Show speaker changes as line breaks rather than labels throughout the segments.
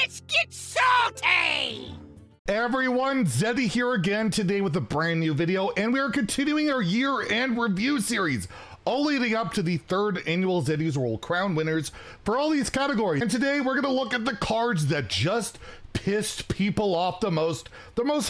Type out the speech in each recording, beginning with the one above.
Let's get salty!
Everyone, Zeddy here again today with a brand new video, and we are continuing our year-end review series, all leading up to the third annual Zeddy's World Crown winners for all these categories. And today we're gonna look at the cards that just pissed people off the most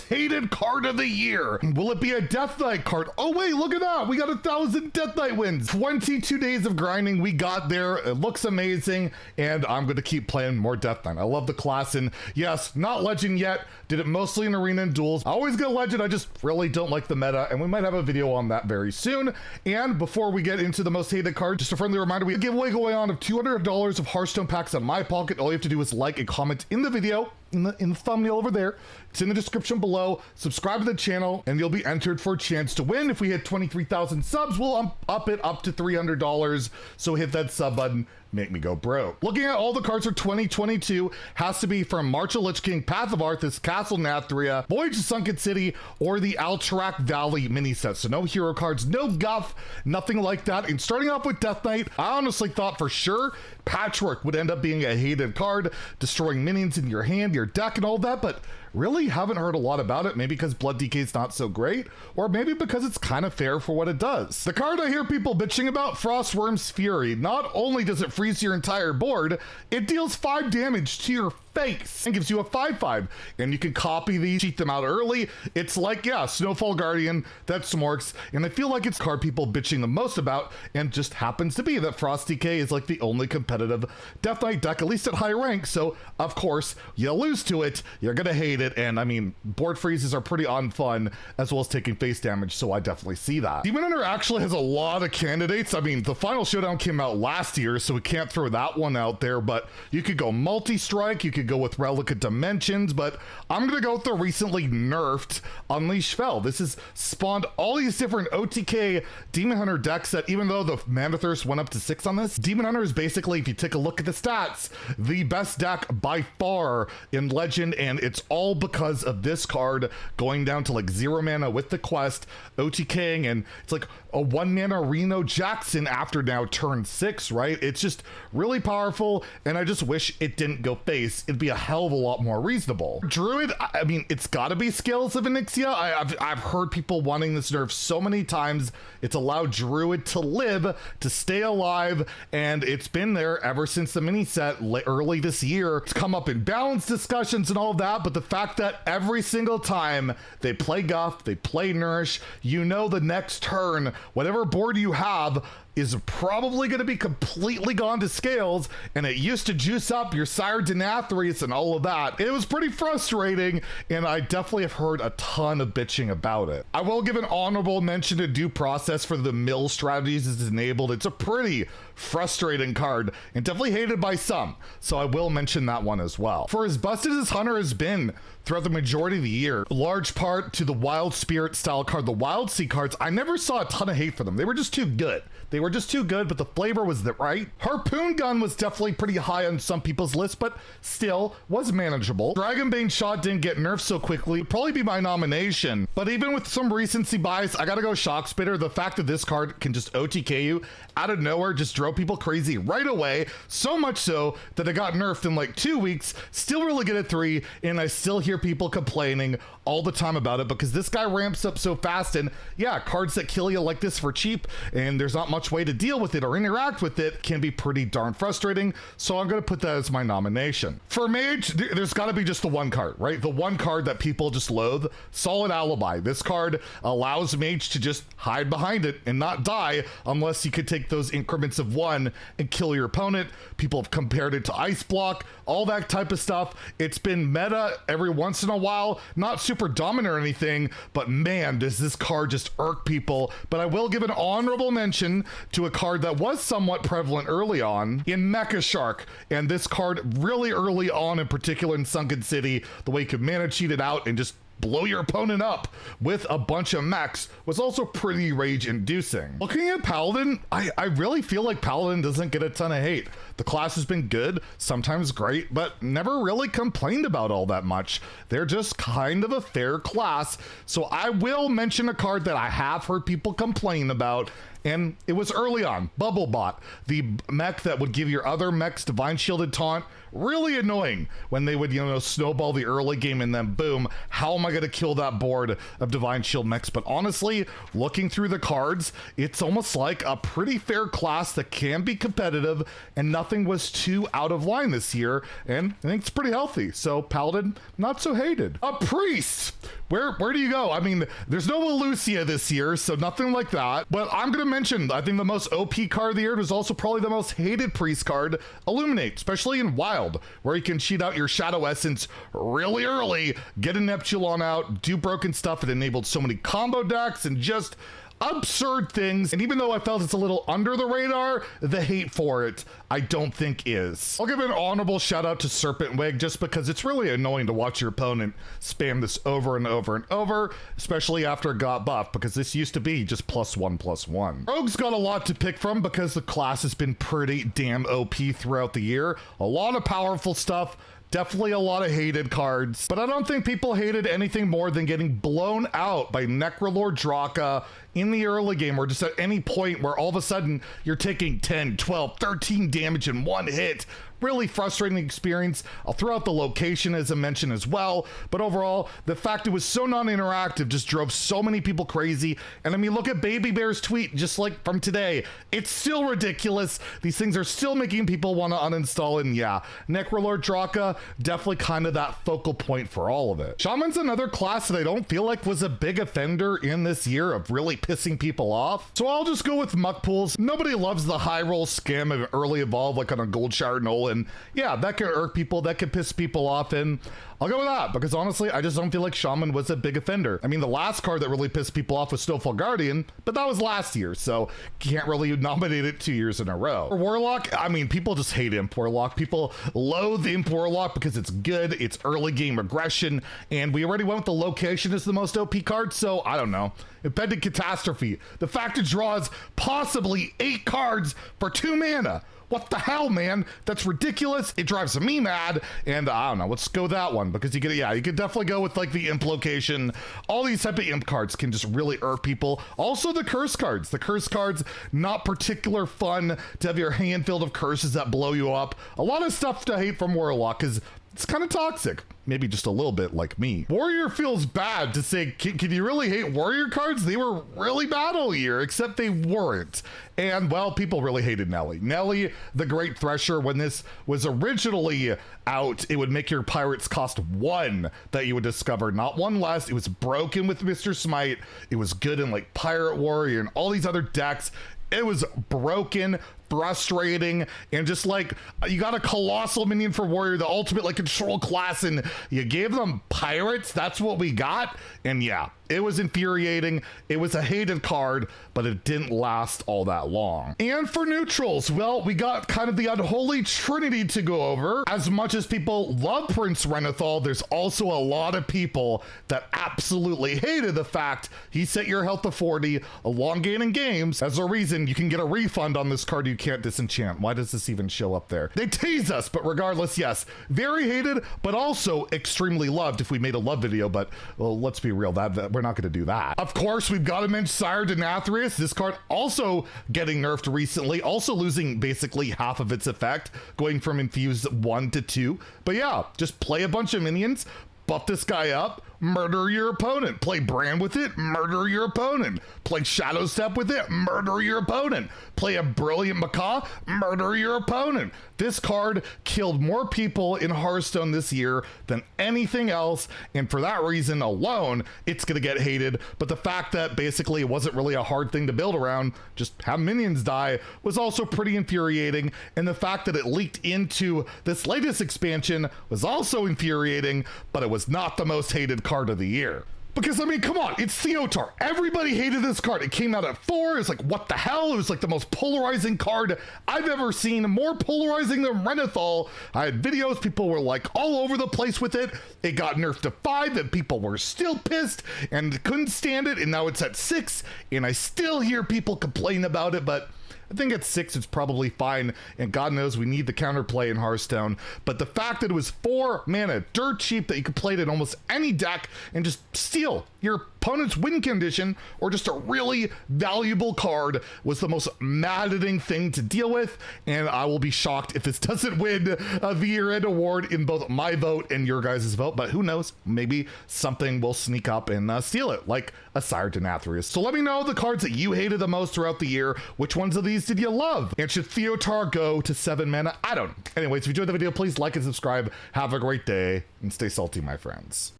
hated card of the year. Will it be a Death Knight card? Oh wait, look at that, we got 1,000 Death Knight wins. 22 days of grinding, we got there, it looks amazing, and I'm gonna keep playing more Death Knight. I love the class, and yes, not Legend yet, did it mostly in Arena and Duels. I always get Legend, I just really don't like the meta, and we might have a video on that very soon. And before we get into the most hated card, just a friendly reminder, we have a giveaway going on of $200 of Hearthstone packs on my pocket. All you have to do is like and comment in the video, in the thumbnail over there. It's in the description below. Subscribe to the channel and you'll be entered for a chance to win. If we hit 23,000 subs, we'll up it up to $300. So hit that sub button, make me go broke. Looking at all the cards for 2022 has to be from March of Lich King, Path of Arthas, Castle Nathria, Voyage to Sunken City, or the Alterac Valley mini set. So no hero cards, no guff, nothing like that. And starting off with Death Knight, I honestly thought for sure Patchwork would end up being a hated card, destroying minions in your hand, your deck, and all that, but really haven't heard a lot about it, maybe because Blood DK is not so great, or maybe because it's kind of fair for what it does. The card I hear people bitching about, Frostworm's Fury. Not only does it freeze your entire board, it deals 5 damage to your face and gives you a 5/5, and you can copy these, cheat them out early. It's like, yeah, Snowfall Guardian, that's Smorks, and I feel like it's card people bitching the most about, and just happens to be that Frost DK is like the only competitive Death Knight deck, at least at high rank, so of course, you lose to it, you're gonna hate it, and I mean, board freezes are pretty unfun, as well as taking face damage, so I definitely see that. Demon Hunter actually has a lot of candidates. I mean, the final showdown came out last year, so we can't throw that one out there, but you could go multi-strike, you could go with Relic of Dimensions, but I'm gonna go with the recently nerfed Unleash Fel. This has spawned all these different OTK Demon Hunter decks that, even though the Mana Thirst went up to 6 on this, Demon Hunter is basically, if you take a look at the stats, the best deck by far in Legend, and it's all because of this card going down to like 0 mana with the quest, OTKing, and it's like a 1 mana Reno Jackson after now turn 6, right? It's just really powerful, and I just wish it didn't go face. It'd be a hell of a lot more reasonable. Druid, I mean, it's gotta be Scales of Onyxia. I've heard people wanting this nerf so many times. It's allowed Druid to live, to stay alive, and it's been there ever since the mini set early this year. It's come up in balance discussions and all that, but the fact that every single time they play Guff, they play Nourish, you know the next turn, whatever board you have is probably going to be completely gone to Scales, and it used to juice up your Sire Denathrius and all of that. It was pretty frustrating, and I definitely have heard a ton of bitching about it. I will give an honorable mention to Due Process for the mill strategies is enabled. It's a pretty frustrating card, and definitely hated by some, so I will mention that one as well. For as busted as Hunter has been throughout the majority of the year, large part to the Wild Spirit style card, the Wild Sea cards, I never saw a ton of hate for them. They were just too good. They were just too good, but the flavor was right. Harpoon Gun was definitely pretty high on some people's list, but still was manageable. Dragonbane Shot didn't get nerfed so quickly. It'd probably be my nomination, but even with some recency bias, I gotta go Shock Spitter. The fact that this card can just OTK you out of nowhere, just drove people crazy right away, so much so that it got nerfed in like 2 weeks, still really good at 3, and I still hear people complaining all the time about it because this guy ramps up so fast, and yeah, cards that kill you like this for cheap, and there's not much way to deal with it or interact with it, can be pretty darn frustrating, so I'm gonna put that as my nomination. For Mage, there's gotta be just the one card, right? The one card that people just loathe, Solid Alibi. This card allows Mage to just hide behind it and not die unless you could take those increments of 1 and kill your opponent. People have compared it to Ice Block, all that type of stuff. It's been meta every once in a while, not super dominant or anything, but man, does this card just irk people. But I will give an honorable mention to a card that was somewhat prevalent early on in Mecha Shark, and this card really early on, in particular in Sunken City, the way you could mana cheat it out and just blow your opponent up with a bunch of mechs was also pretty rage inducing. Looking at Paladin, I really feel like Paladin doesn't get a ton of hate. The class has been good, sometimes great, but never really complained about all that much. They're just kind of a fair class. So I will mention a card that I have heard people complain about, and it was early on, Bubblebot, the mech that would give your other mechs Divine Shielded Taunt. Really annoying when they would, snowball the early game and then boom, how am I going to kill that board of Divine Shield mechs? But honestly, looking through the cards, it's almost like a pretty fair class that can be competitive, and nothing was too out of line this year, and I think it's pretty healthy. So Paladin, not so hated. A Priest! Where do you go? I mean, there's no Lucia this year, so nothing like that. But I'm going to mention, I think the most OP card of the year was also probably the most hated Priest card, Illuminate, especially in Wild, where you can cheat out your Shadow Essence really early, get a Neptulon out, do broken stuff. It enabled so many combo decks and just absurd things. And even though I felt it's a little under the radar, the hate for it, I don't think is. I'll give an honorable shout out to Serpent Wig, just because it's really annoying to watch your opponent spam this over and over and over, especially after it got buffed, because this used to be just +1/+1. Rogue's got a lot to pick from because the class has been pretty damn OP throughout the year. A lot of powerful stuff. Definitely a lot of hated cards, but I don't think people hated anything more than getting blown out by Necrolord Draka in the early game, or just at any point where all of a sudden you're taking 10, 12, 13 damage in one hit. Really frustrating experience. I'll throw out the location as I mentioned as well, but overall, the fact it was so non-interactive just drove so many people crazy. And I mean, look at Baby Bear's tweet, just like from today. It's still ridiculous. These things are still making people want to uninstall it, and yeah, Necrolord Draka, definitely kind of that focal point for all of it. Shaman's another class that I don't feel like was a big offender in this year of really pissing people off. So I'll just go with Muck Pools. Nobody loves the high roll scam of early evolve like on a Gold Shard Nolan. And yeah, that could irk people, that could piss people off, and I'll go with that because honestly, I just don't feel like Shaman was a big offender. I mean, the last card that really pissed people off was Snowfall Guardian, but that was last year, so can't really nominate it 2 years in a row. For Warlock, I mean, people just hate Imp Warlock. People loathe Imp Warlock because it's good, it's early game aggression, and we already went with the location as the most OP card, so I don't know. Impending Catastrophe. The fact it draws possibly 8 cards for 2 mana. What the hell, man? That's ridiculous. It drives me mad, and I don't know. Let's go that one because you could definitely go with like the imp location. All these type of imp cards can just really irk people. Also, the curse cards. The curse cards, not particular fun to have your hand filled of curses that blow you up. A lot of stuff to hate from Warlock because it's kind of toxic. Maybe just a little bit like me. Warrior feels bad to say, can you really hate Warrior cards? They were really bad all year, except they weren't. And well, people really hated Nelly. Nelly, the Great Thresher, when this was originally out, it would make your pirates cost 1 that you would discover, not 1 less. It was broken with Mr. Smite. It was good in like Pirate Warrior and all these other decks. It was broken, frustrating, and just like you got a colossal minion for Warrior, the ultimate like control class, and you gave them pirates. That's what we got. And yeah, it was infuriating. It was a hated card, but it didn't last all that long. And for neutrals, well, we got kind of the unholy trinity to go over. As much as people love Prince Renathal, there's also a lot of people that absolutely hated the fact he set your health to 40, elongating games. As a reason, you can get a refund on this card you can't disenchant. Why does this even show up there? They tease us, but regardless, yes, very hated, but also extremely loved if we made a love video, but well, let's be real, that we're not going to do that. Of course, we've got to mention Sire Denathrius. This card also getting nerfed recently, also losing basically half of its effect, going from infused 1 to 2. But yeah, just play a bunch of minions, buff this guy up, murder your opponent. Play Brand with it, murder your opponent. Play Shadow Step with it, murder your opponent. Play a Brilliant Macaw, murder your opponent. This card killed more people in Hearthstone this year than anything else, and for that reason alone, it's gonna get hated. But the fact that basically it wasn't really a hard thing to build around, just have minions die, was also pretty infuriating, and the fact that it leaked into this latest expansion was also infuriating, but it was not the most hated card of the year. Because, I mean, come on, it's Theotar. Everybody hated this card. It came out at 4. It's like, what the hell? It was like the most polarizing card I've ever seen. More polarizing than Renathal. I had videos, people were like all over the place with it. It got nerfed to 5, and people were still pissed and couldn't stand it. And now it's at 6, and I still hear people complain about it, but I think at 6 it's probably fine, and God knows we need the counterplay in Hearthstone, but the fact that it was 4 mana, dirt cheap, that you could play it in almost any deck and just steal your opponent's win condition or just a really valuable card was the most maddening thing to deal with, and I will be shocked if this doesn't win the year-end award in both my vote and your guys' vote, but who knows, maybe something will sneak up and steal it, like a Sire Denathrius. So let me know the cards that you hated the most throughout the year. Which ones of these did you love? And should Theotar go to 7 mana? I don't know. Anyways, if you enjoyed the video, please like and subscribe. Have a great day and stay salty, my friends.